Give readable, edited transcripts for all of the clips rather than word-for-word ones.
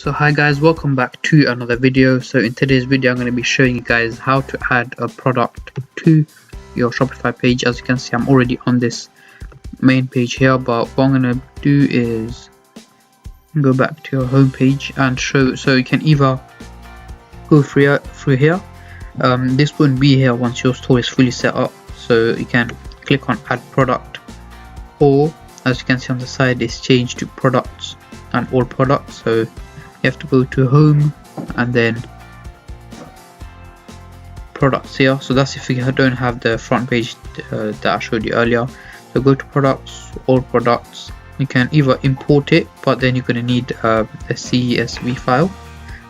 So hi guys, welcome back to another video. So in today's video I'm going to be showing you guys how to add a product to your Shopify page. As you can see, I'm already on this main page here, but what I'm going to do is go back to your home page and show. So you can either go through here. This wouldn't be here once your store is fully set up, so you can click on add product, or as you can see on the side, it's changed to products and all products. So you have to go to home and then products here. So that's if you don't have the front page that I showed you earlier. So go to products, all products. You can either import it, but then you're going to need a CSV file,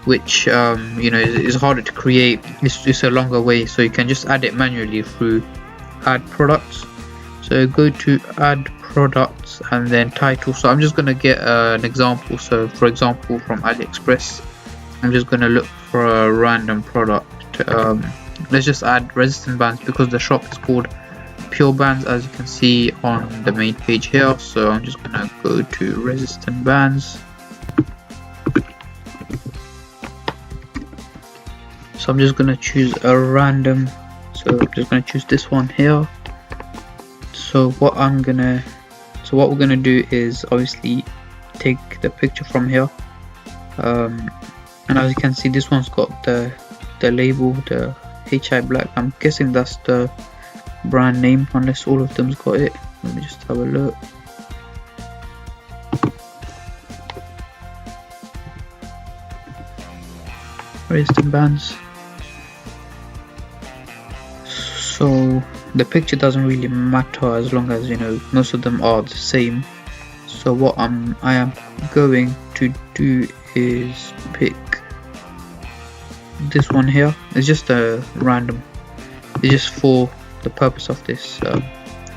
which is harder to create. It's a longer way, so you can just add it manually through add products. So go to add products and then title. So I'm just going to get an example. So for example, from AliExpress, I'm just going to look for a random product. Let's just add resistant bands because the shop is called Pure Bands, as you can see on the main page here. So I'm just going to go to resistant bands. So I'm just going to choose a random. So I'm just going to choose this one here. So what we're gonna do is obviously take the picture from here, and as you can see, this one's got the label, the HI Black. I'm guessing that's the brand name, unless all of them's got it. Let me just have a look. Resistant bands. So the picture doesn't really matter as long as most of them are the same. So what I am going to do is pick this one here. It's just a random, it's just for the purpose of this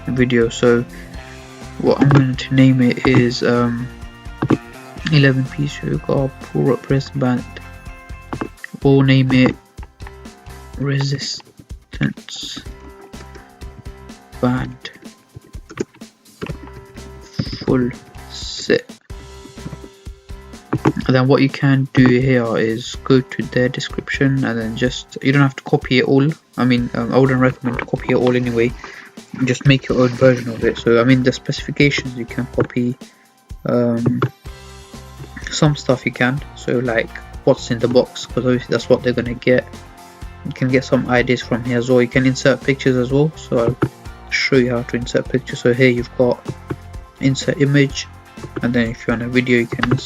video. So what I'm going to name it is 11 piece sugar pull up resistant band, or name it resistance band full set. And then what you can do here is go to their description, and then you don't have to copy it all. I wouldn't recommend to copy it all anyway. Just make your own version of it. So the specifications you can copy, some stuff you can, so like what's in the box, because obviously that's what they're gonna get. You can get some ideas from here as well. You can insert pictures as well, so I'll show you how to insert pictures. So here you've got insert image, and then if you're on a video, you can I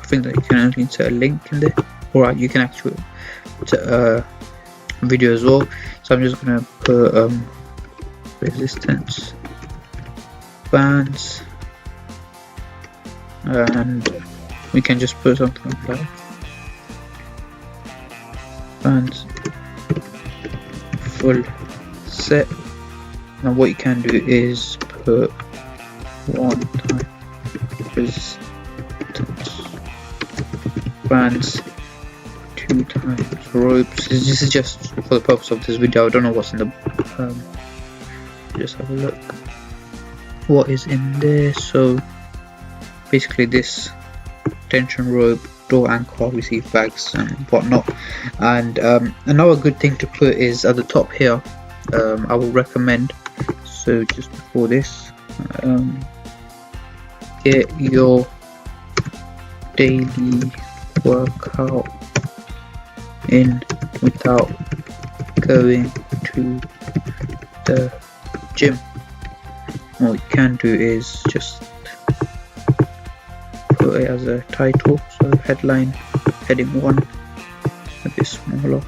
think that you can only insert a link in there, or you can actually insert a video as well. So I'm just gonna put resistance bands, and we can just put something like bands full set. Now what you can do is put one time resistance bands, two times ropes. This is just for the purpose of this video. I don't know what's in the just have a look what is in there. So basically this tension rope, door anchor, obviously bags and whatnot. And another good thing to put is at the top here. I will recommend, so just before this, get your daily workout in without going to the gym. What you can do is just put it as a title. So headline, heading 1, a bit smaller.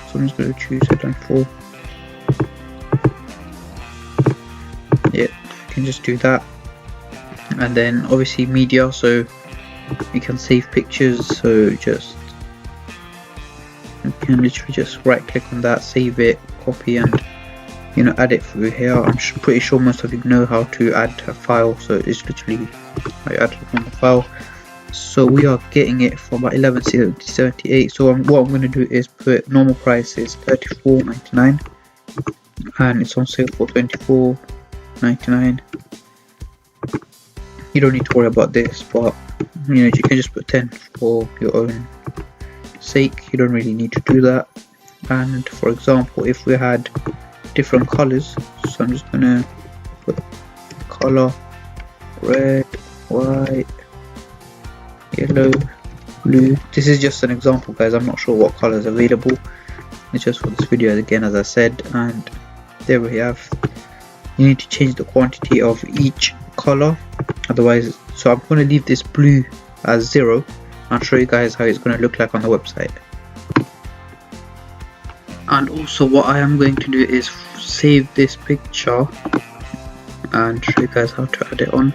So I'm just going to choose headline 4. Yeah, you can just do that. And then obviously media, so you can save pictures. So you can literally just right click on that, save it, copy, and add it through here. I'm pretty sure most of you know how to add a file, so it's literally I add it on the file. So we are getting it for about 11.78. So what I'm going to do is put normal price is $34.99, and it's on sale for $24.99. You don't need to worry about this, but you can just put 10 for your own sake. You don't really need to do that. And for example, if we had different colors, so I'm just gonna put color red, white, yellow, blue. This is just an example, guys. I'm not sure what color is available. It's just for this video again, as I said. And there we have. You need to change the quantity of each color, otherwise. So I'm going to leave this blue as 0. I'll show you guys how it's going to look like on the website. And also what I am going to do is save this picture and show you guys how to add it on.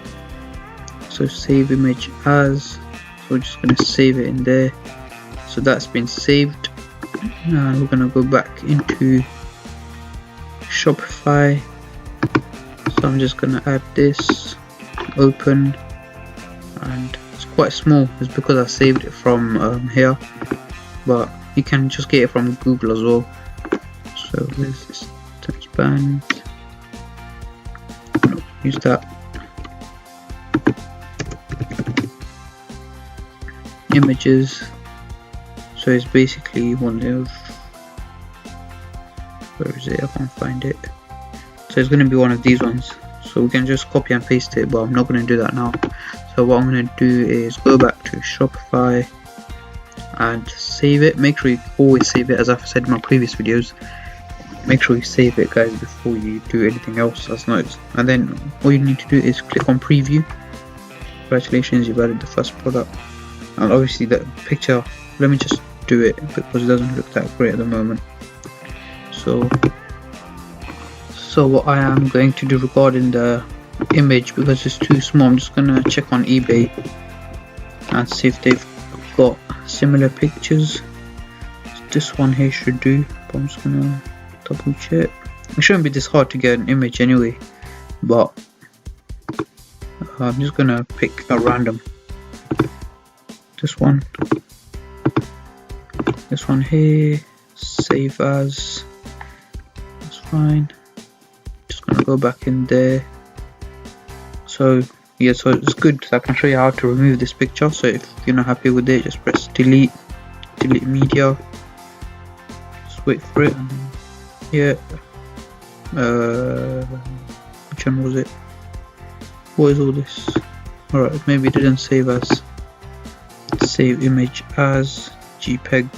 So save image as, so we're just going to save it in there. So that's been saved. And we're going to go back into Shopify. So I'm just going to add this, open, and it's quite small. It's because I saved it from here, but you can just get it from Google as well. So there's this text band, use that. Images, so it's basically one of, where is it? I can't find it. So it's going to be one of these ones, so we can just copy and paste it, but I'm not going to do that now. So what I'm going to do is go back to Shopify and save it. Make sure you always save it, as I've said in my previous videos. Make sure you save it, guys, before you do anything else as notes. And then all you need to do is click on preview. Congratulations, you've added the first product. And obviously the picture, let me just do it because it doesn't look that great at the moment. So what I am going to do regarding the image, because it's too small, I'm just going to check on eBay and see if they've got similar pictures. This one here should do, but I'm just going to double check. It shouldn't be this hard to get an image anyway, but I'm just going to pick a random. This one here, save as, that's fine. Just gonna go back in there. So yeah, so it's good. So I can show you how to remove this picture. So if you're not happy with it, just press delete media, just wait for it. And yeah, which one was it? What is all this? Alright, maybe it didn't save as. Save image as JPEG,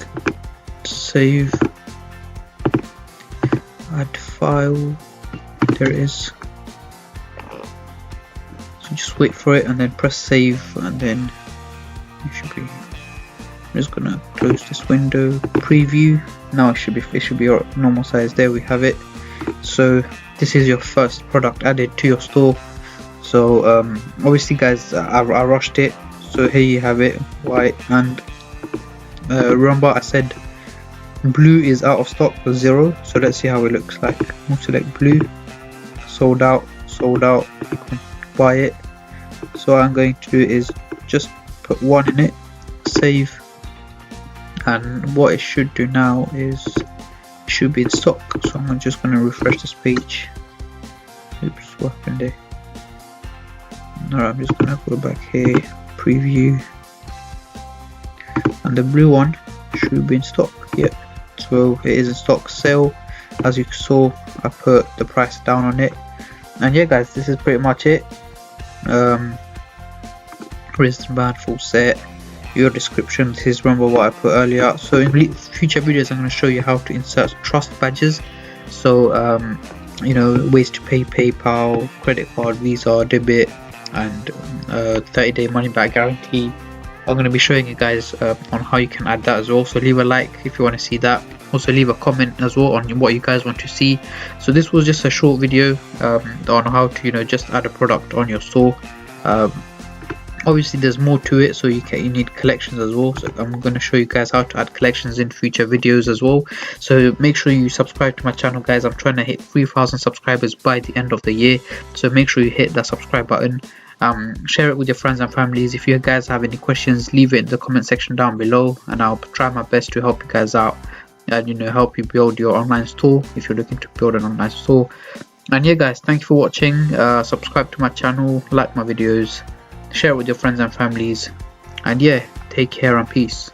save, add file, there it is. So just wait for it and then press save, and then it should be. I'm just gonna close this window, preview. Now it should be your normal size. There we have it. So this is your first product added to your store. So obviously, guys, I rushed it. So here you have it, white, and remember I said blue is out of stock, 0. So let's see how it looks like. We'll select blue, sold out, you can buy it. So what I'm going to do is just put 1 in it, save, and what it should do now is it should be in stock. So I'm just going to refresh this page. Oops, what happened there? Alright, I'm just going to go back here, preview, and the blue one should be in stock. Yeah, so it is in stock, sale. As you saw, I put the price down on it. And yeah, guys, this is pretty much it. Wristband full set, your description. This is, remember what I put earlier. So in future videos I'm going to show you how to insert trust badges. So you know, ways to pay, PayPal, credit card, Visa, debit, and 30-day money back guarantee. I'm going to be showing you guys on how you can add that as well. So leave a like if you want to see that. Also leave a comment as well on what you guys want to see. So this was just a short video on how to, you know, just add a product on your store. Obviously there's more to it, so you need collections as well. So I'm going to show you guys how to add collections in future videos as well. So make sure you subscribe to my channel, guys. I'm trying to hit 3,000 subscribers by the end of the year, so make sure you hit that subscribe button. Share it with your friends and families. If you guys have any questions, leave it in the comment section down below, and I'll try my best to help you guys out and, you know, help you build your online store if you're looking to build an online store. And yeah, guys, thank you for watching. Subscribe to my channel, like my videos, share it with your friends and families, and yeah, take care and peace.